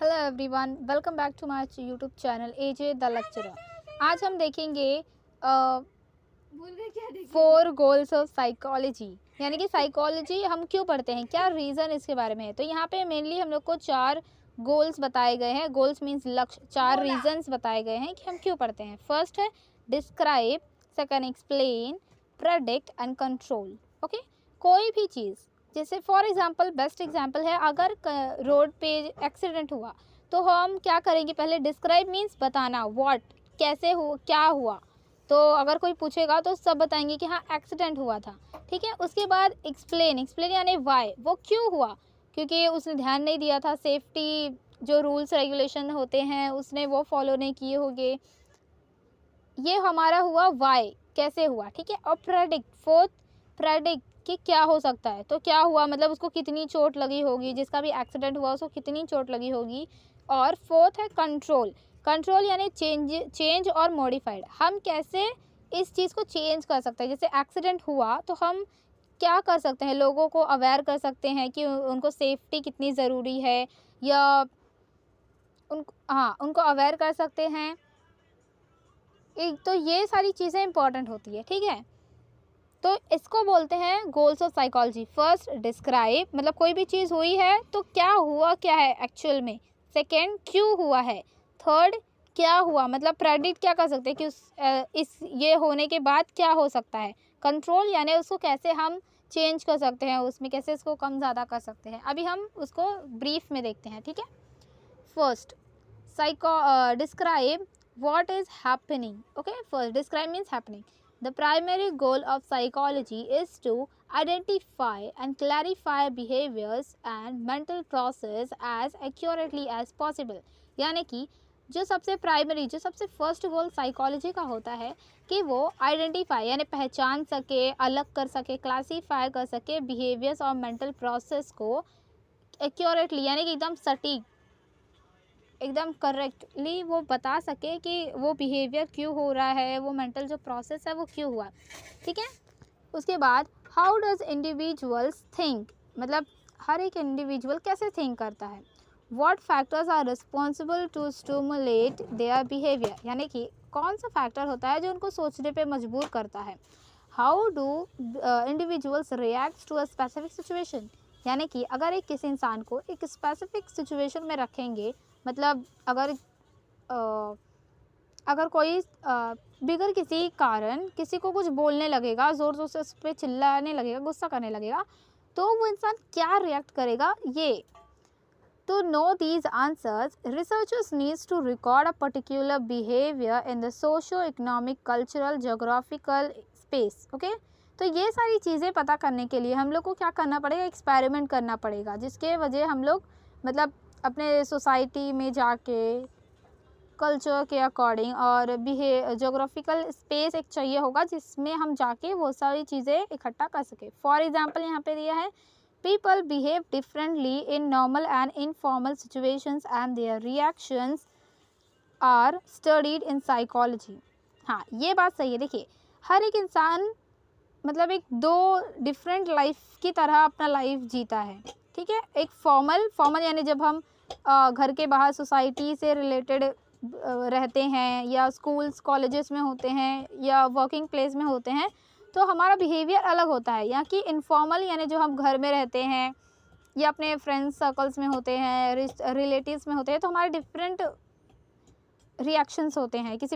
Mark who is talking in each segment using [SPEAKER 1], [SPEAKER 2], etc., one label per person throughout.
[SPEAKER 1] Hello everyone, welcome back to my YouTube channel AJ the lecturer. आज हम देखेंगे four goals of psychology, यानी कि साइकोलॉजी हम क्यों पढ़ते हैं, क्या रीज़न इसके बारे में है। तो यहाँ पे मेनली हम लोग को चार गोल्स बताए गए हैं। गोल्स मीन्स लक्ष्य, चार रीजंस बताए गए हैं कि हम क्यों पढ़ते हैं। फर्स्ट है describe, second explain, predict and control. Okay, कोई भी चीज़, जैसे फॉर एग्जांपल, बेस्ट एग्जांपल है, अगर रोड पे एक्सीडेंट हुआ तो हम क्या करेंगे, पहले डिस्क्राइब मीन्स बताना, व्हाट, कैसे हुआ, क्या हुआ। तो अगर कोई पूछेगा तो सब बताएंगे कि हाँ एक्सीडेंट हुआ था, ठीक है। उसके बाद एक्सप्लेन, एक्सप्लेन यानी वाई, वो क्यों हुआ, क्योंकि उसने ध्यान नहीं दिया था, सेफ्टी जो रूल्स रेगुलेशन होते हैं उसने वो फॉलो नहीं किए होंगे, ये हमारा हुआ वाई, कैसे हुआ, ठीक है। और प्रेडिक्ट, फोर्थ प्रेडिक्ट कि क्या हो सकता है, तो क्या हुआ मतलब उसको कितनी चोट लगी होगी, जिसका भी एक्सीडेंट हुआ उसको कितनी चोट लगी होगी। और फोर्थ है कंट्रोल, कंट्रोल यानी चेंज और मॉडिफाइड, हम कैसे इस चीज़ को चेंज कर सकते हैं। जैसे एक्सीडेंट हुआ तो हम क्या कर सकते हैं, लोगों को अवेयर कर सकते हैं कि उनको सेफ्टी कितनी ज़रूरी है, या उनको अवेयर कर सकते हैं। एक तो ये सारी चीज़ें इंपॉर्टेंट होती है, ठीक है। तो इसको बोलते हैं goals of psychology. First describe, मतलब कोई भी चीज़ हुई है तो क्या हुआ, क्या है एक्चुअल में। सेकंड क्यों हुआ है। थर्ड क्या हुआ, मतलब प्रेडिक्ट क्या कर सकते हैं कि इस ये होने के बाद क्या हो सकता है। कंट्रोल यानी उसको कैसे हम चेंज कर सकते हैं, उसमें कैसे इसको कम ज़्यादा कर सकते हैं। अभी हम उसको ब्रीफ में देखते हैं, ठीक है। First describe what is happening. Okay, first describe means happening. The primary goal of psychology is to identify and clarify behaviors and mental process as accurately as possible. यानी कि जो सबसे प्राइमरी, जो सबसे फर्स्ट गोल साइकोलॉजी का होता है कि वो आइडेंटिफाई यानी पहचान सके, अलग कर सके, क्लासीफाई कर सके बिहेवियर्स और मेंटल प्रोसेस को एक्यूरेटली, यानी कि एकदम सटीक, एकदम करेक्टली वो बता सके कि वो बिहेवियर क्यों हो रहा है, वो मेंटल जो प्रोसेस है वो क्यों हुआ, ठीक है। उसके बाद हाउ डज इंडिविजुअल्स थिंक, मतलब हर एक इंडिविजुअल कैसे थिंक करता है। What factors are responsible to stimulate their behaviour, यानी कि कौन सा फैक्टर होता है जो उनको सोचने पे मजबूर करता है। How do individuals react to a specific situation, यानी कि अगर एक किसी इंसान को एक स्पेसिफिक सिचुएशन में रखेंगे, मतलब अगर कोई बिगर किसी कारण किसी को कुछ बोलने लगेगा, ज़ोर ज़ोर से उस पर चिल्लाने लगेगा, गुस्सा करने लगेगा, तो वो इंसान क्या रिएक्ट करेगा। ये To know these answers, researchers needs to record a particular behavior in the socio-economic, cultural, geographical space. Okay? तो ये सारी चीज़ें पता करने के लिए हम लोग को क्या करना पड़ेगा, एक्सपेरिमेंट करना पड़ेगा, जिसके वजह हम लोग मतलब अपने सोसाइटी में जाके कल्चर के अकॉर्डिंग और जोग्राफिकल स्पेस एक चाहिए होगा जिसमें हम जाके वो सारी चीज़ें इकट्ठा कर सके। फॉर एग्जाम्पल यहाँ पे दिया है, people behave differently in normal and informal situations and their reactions are studied in psychology. हाँ, ये बात सही है। देखिए, हर एक इंसान मतलब एक दो डिफरेंट लाइफ की तरह अपना लाइफ जीता है, ठीक है। एक फॉर्मल यानी जब हम घर के बाहर सोसाइटी से रिलेटेड रहते हैं, या स्कूल्स कॉलेजेस में होते हैं, या वर्किंग प्लेस में होते हैं, तो हमारा बिहेवियर अलग होता है। यहाँ की इनफॉर्मल यानी जो हम घर में रहते हैं या अपने फ्रेंड्स सर्कल्स में होते हैं, रिलेटिव्स में होते हैं, तो हमारे डिफरेंट रिएक्शंस होते हैं किसी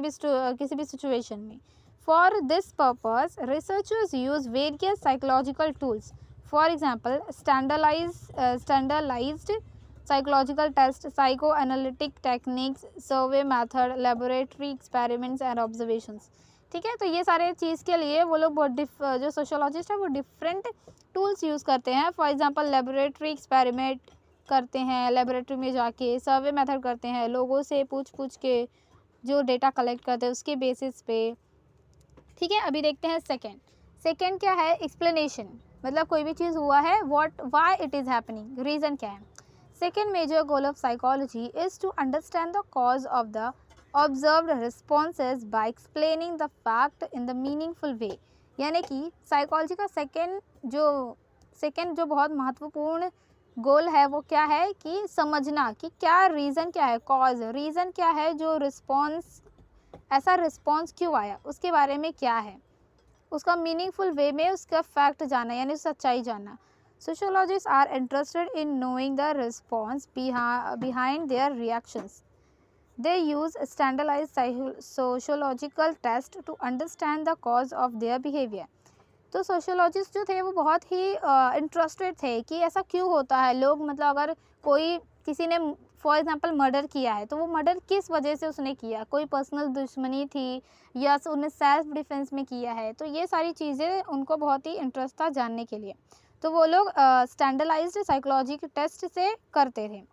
[SPEAKER 1] भी सिचुएशन में। For this purpose researchers use various psychological tools, for example standardised psychological test, psychoanalytic techniques, survey method, laboratory experiments and observations, ठीक है। तो ये सारे चीज़ के लिए वो लोग बहुत जो सोशोलॉजिस्ट है वो डिफरेंट टूल्स यूज़ करते हैं। फॉर एग्जांपल लेबोरेटरी एक्सपेरिमेंट करते हैं, लेबोरेटरी में जाके सर्वे मेथड करते हैं, लोगों से पूछ के जो डेटा कलेक्ट करते हैं उसके बेसिस पे, ठीक है। अभी देखते हैं सेकेंड क्या है, एक्सप्लेनेशन, मतलब कोई भी चीज़ हुआ है, what why it is happening, reason क्या है। Second major goal of psychology is to understand the cause of the observed responses by explaining the fact in the meaningful way. यानी कि साइकोलॉजी का सेकेंड जो बहुत महत्वपूर्ण गोल है वो क्या है कि समझना कि क्या रीज़न क्या है, कॉज रीज़न क्या है, जो रिस्पॉन्स ऐसा रिस्पॉन्स क्यों आया उसके बारे में क्या है, उसका मीनिंगफुल वे में उसका फैक्ट जानना यानी सच्चाई जानना। Sociologist are interested in knowing the response behind their reactions. They use standardised sociological test to understand the cause of their behaviour. तो सोशियोलॉजिस्ट जो थे वो बहुत ही इंटरेस्टेड थे कि ऐसा क्यों होता है, लोग मतलब अगर कोई किसी ने फॉर एग्जांपल मर्डर किया है तो वो मर्डर किस वजह से उसने किया, कोई पर्सनल दुश्मनी थी या उसने सेल्फ डिफेंस में किया है, तो ये सारी चीज़ें उनको बहुत ही इंटरेस्ट था जानने के लिए। तो वो लोग स्टैंडर्डाइज्ड साइकोलॉजी के टेस्ट से करते थे।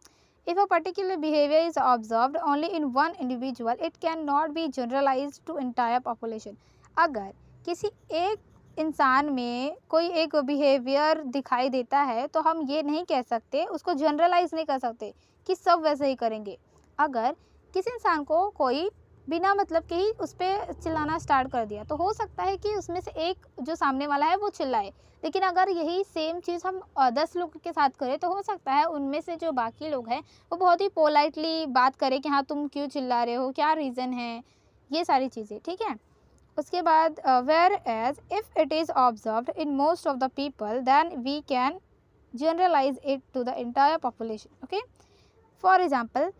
[SPEAKER 1] If a particular behaviour is observed only in one individual it can not be generalised to entire population. अगर किसी एक इंसान में कोई एक बिहेवियर दिखाई देता है तो हम ये नहीं कह सकते, उसको जनरलाइज नहीं कर सकते कि सब वैसे ही करेंगे। अगर किसी इंसान को कोई बिना मतलब के ही उस पर चिल्लाना स्टार्ट कर दिया तो हो सकता है कि उसमें से एक जो सामने वाला है वो चिल्लाए, लेकिन अगर यही सेम चीज़ हम 10 लोग के साथ करें तो हो सकता है उनमें से जो बाकी लोग हैं वो बहुत ही पोलाइटली बात करें कि हाँ तुम क्यों चिल्ला रहे हो, क्या रीज़न है, ये सारी चीज़ें। ठीक है, उसके बाद whereas if it is observed in most of the people then we can generalise it to the entire population. Okay, for example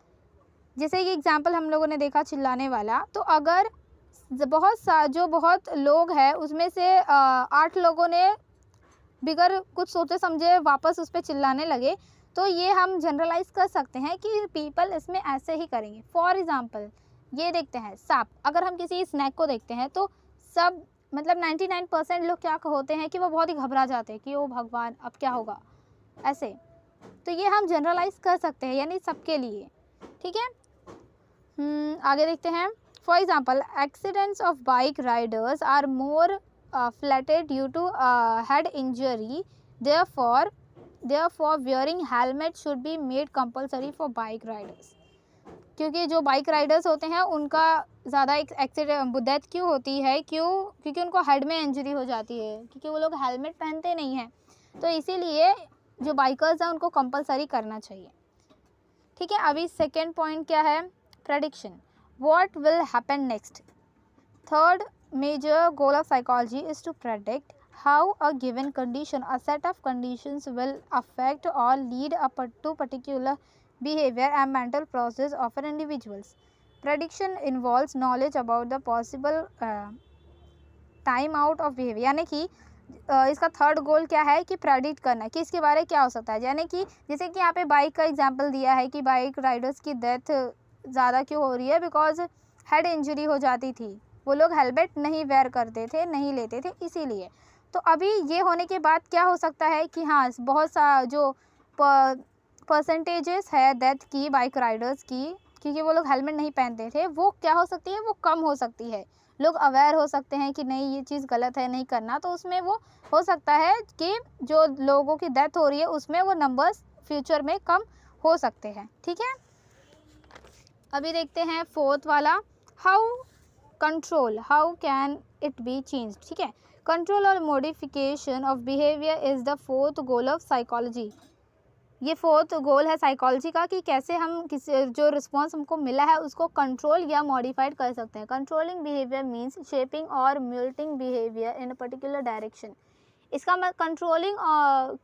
[SPEAKER 1] जैसे ये एग्जाम्पल हम लोगों ने देखा चिल्लाने वाला, तो अगर बहुत लोग हैं उसमें से 8 लोगों ने बिगर कुछ सोचे समझे वापस उस पर चिल्लाने लगे तो ये हम जनरलाइज कर सकते हैं कि पीपल इसमें ऐसे ही करेंगे। फॉर एग्जाम्पल ये देखते हैं सांप, अगर हम किसी स्नैक को देखते हैं तो सब मतलब 99% लोग क्या होते हैं कि वो बहुत ही घबरा जाते हैं कि ओ भगवान अब क्या होगा ऐसे। तो ये हम जनरलाइज कर सकते हैं यानी सबके लिए। ठीक है, आगे देखते हैं। For example accidents of bike riders are more flattered due to head injury. Therefore wearing helmet should be made compulsory for bike riders. क्योंकि जो बाइक राइडर्स होते हैं उनका ज़्यादा एक्सीडेंट डेथ क्यों होती है, क्योंकि उनको हेड में इंजरी हो जाती है, क्योंकि वो लोग हेलमेट पहनते नहीं हैं। तो इसीलिए जो बाइकर्स हैं उनको कंपलसरी करना चाहिए। ठीक है, अभी सेकेंड पॉइंट क्या है, prediction, what will happen next. Third major goal of psychology is to predict how a given condition, a set of conditions will affect or lead up to particular behavior and mental process of an individual. Prediction involves knowledge about the possible time out of behavior, यानी कि इसका third goal क्या है कि predict करना कि इसके बारे में क्या हो सकता है। यानी कि जैसे कि यहाँ पे बाइक का एग्जांपल दिया है कि बाइक राइडर्स की डेथ ज़्यादा क्यों हो रही है, बिकॉज हेड इंजरी हो जाती थी, वो लोग हेलमेट नहीं वेयर करते थे, नहीं लेते थे इसीलिए। तो अभी ये होने के बाद क्या हो सकता है कि हाँ बहुत सा जो परसेंटेजेस है डेथ की बाइक राइडर्स की, क्योंकि वो लोग हेलमेट नहीं पहनते थे, वो क्या हो सकती है, वो कम हो सकती है। लोग अवेयर हो सकते हैं कि नहीं ये चीज़ गलत है, नहीं करना, तो उसमें वो हो सकता है कि जो लोगों की डेथ हो रही है उसमें वो नंबर्स फ्यूचर में कम हो सकते हैं। ठीक है, अभी देखते हैं फोर्थ वाला, how can it be change. ठीक है, कंट्रोल और modification of behaviour is the fourth goal of psychology. ये फोर्थ गोल है साइकोलॉजी का कि कैसे हम किसी जो रिस्पॉन्स हमको मिला है उसको कंट्रोल या मॉडिफाइड कर सकते हैं। कंट्रोलिंग बिहेवियर मीन्स शेपिंग और muting behaviour in a particular direction. इसका मतलब कंट्रोलिंग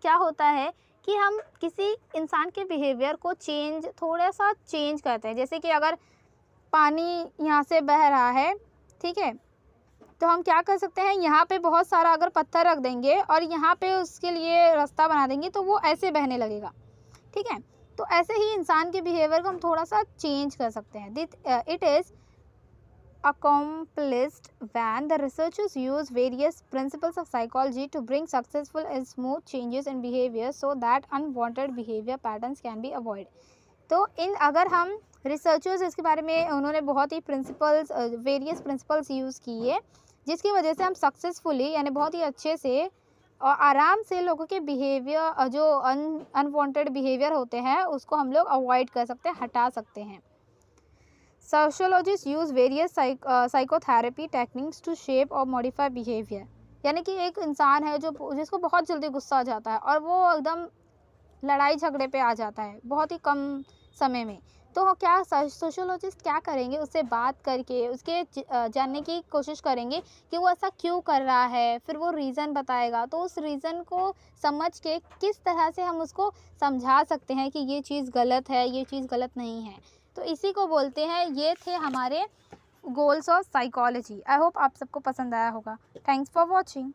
[SPEAKER 1] क्या होता है कि हम किसी इंसान के बिहेवियर को थोड़ा सा चेंज करते हैं। जैसे कि अगर पानी यहाँ से बह रहा है, ठीक है, तो हम क्या कर सकते हैं, यहाँ पे बहुत सारा अगर पत्थर रख देंगे और यहाँ पे उसके लिए रास्ता बना देंगे तो वो ऐसे बहने लगेगा। ठीक है, तो ऐसे ही इंसान के बिहेवियर को हम थोड़ा सा चेंज कर सकते हैं। It is accomplished when the researchers use various principles of psychology to bring successful and smooth changes in behavior so that unwanted behavior patterns can be avoided. तो अगर हम रिसर्चर्स इसके बारे में उन्होंने बहुत ही वेरियस प्रिंसिपल्स यूज़ किए जिसकी वजह से हम सक्सेसफुली यानी बहुत ही अच्छे से और आराम से लोगों के बिहेवियर जो अनवांटेड बिहेवियर होते हैं उसको हम लोग अवॉइड कर सकते हैं, हटा सकते हैं। Sociologist use various psychotherapy techniques to shape और मॉडिफाई बिहेवियर। यानी कि एक इंसान है जिसको बहुत जल्दी गुस्सा आ जाता है और वो एकदम लड़ाई झगड़े पे आ जाता है बहुत ही कम समय में। तो क्या सोशियोलॉजिस्ट क्या करेंगे, उससे बात करके उसके जानने की कोशिश करेंगे कि वो ऐसा क्यों कर रहा है, फिर वो रीज़न बताएगा। तो उस रीज़न को समझ के किस तरह से हम उसको समझा सकते हैं कि ये चीज़ गलत है, ये चीज़ गलत नहीं है। तो इसी को बोलते हैं, ये थे हमारे goals of psychology. I hope आप सबको पसंद आया होगा। Thanks for watching.